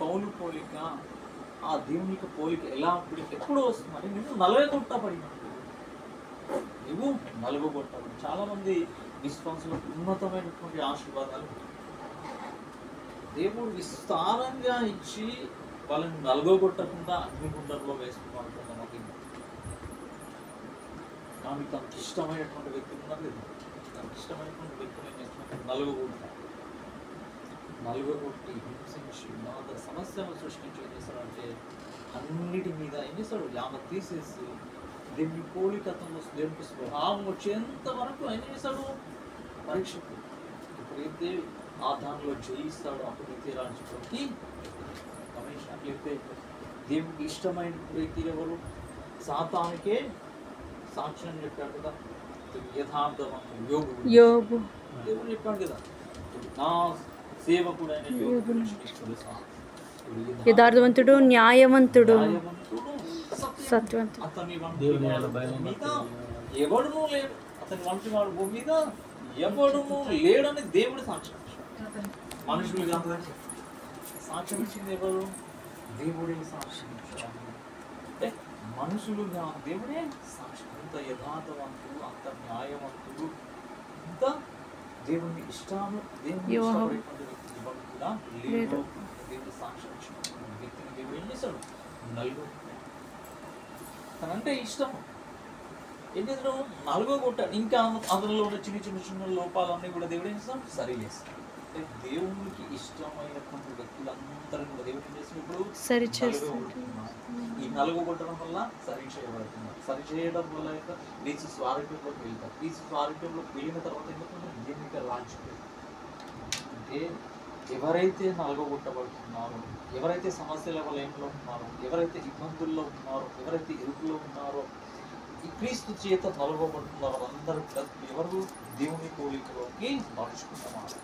పౌలు పోలిక, ఆ దేవుని యొక్క పోలిక ఎలా ఎప్పుడు వస్తుందని నువ్వు నలగొట్టబడినప్పుడు, నువ్వు నలుగొట్టబడి. చాలా మంది విశ్వాసులకు ఉన్నతమైనటువంటి ఆశీర్వాదాలు దేవుడు విస్తారంగా ఇచ్చి వాళ్ళని నలుగొట్టకుండా అగ్నిగుండంలో వేసుకున్నాడు కొంతమంది. కానీ తనకి ఇష్టమైనటువంటి వ్యక్తులు ఉన్నారు లేదు, తనకి ఇష్టమైనటువంటి వ్యక్తులు ఏం చేస్తున్నారు? నలుగొట్టి హింసించి సమస్యను సృష్టించి ఏం చేస్తాడంటే అన్నిటి మీద ఏం చేస్తాడు? యామ తీసేసి దేవుని పోలికత్వం, దేవునికి స్వభావం వచ్చేంత వరకు ఏం చేస్తాడు? పరీక్ష. ఎప్పుడైతే ఆ దానిలో జయిస్తాడు అప్పుడు తీరాల్సినటువంటి రమేష్. అట్లయితే దేవునికి ఇష్టమైన వ్యక్తి ఎవరు? సాతానికే సాక్ష్యం చెప్పాడు కదా, యథార్థవంతుడు యోబు. దేవుడు చెప్పాడు కదా, నా సేవకుడైన యోబు యథార్థవంతుడు, న్యాయవంతుడు, సత్యవంతుడు. అతని మీద ఎవడునూ లేడు, అతని వంటి వాడు భూమి మీద ఎవడునూ లేడని దేవుడు సాక్ష్యం. మనుషులు కాదు, సాక్ష్యం ఇచ్చింది ఎవరు? దేవుడే సాక్ష్యం ఇచ్చాడు. అంటే మనుషులు దేవుడే సాక్ష్యం. అంత యథార్థవంతుడు, అంత న్యాయవంతుడు, అంత దేవుని ఇష్టాను, దేవుని ఇష్టపడేటువంటి వ్యక్తి ఎవరు కూడా లేడు. దేవుడు సాక్ష్యం ఇచ్చిన వ్యక్తిని దేవుడు ఏం చేశాడు? నలుగురు. తనంటే ఇష్టం ఏం చేస్తాడు? నలుగొట్టాడు. ఇంకా అందులో ఉన్న చిన్న చిన్న చిన్న లోపాలన్నీ కూడా దేవుడు ఏం చేస్తాడు? సరి చేస్తాడు. అంటే దేవునికి ఇష్టమైనటువంటి వ్యక్తులందరూ కూడా దేవుడు ఏం చేసినప్పుడు సరి చేస్తాడు. ఈ నలుగొట్టడం వల్ల సరి చేయబడుతున్నారు. సరి చేయడం వల్ల నీచు స్వారూప్యంలోకి వెళ్తారు. ఈ స్వారూప్యంలోకి వెళ్ళిన తర్వాత ఏమవుతుంది? దేవునికి రాజ్యం. అంటే ఎవరైతే నలుగొట్టబడుతున్నారో, ఎవరైతే సమస్యల వల్ల ఏంలో ఉన్నారో, ఎవరైతే ఇబ్బందుల్లో ఉన్నారో, ఎవరైతే ఇరుకులో ఉన్నారో, ఈ క్రీస్తు చేత నలుగొబడుతున్న వారందరూ ఎవరు? దేవుని పోలికలోకి నడుచుకుంటున్నారు.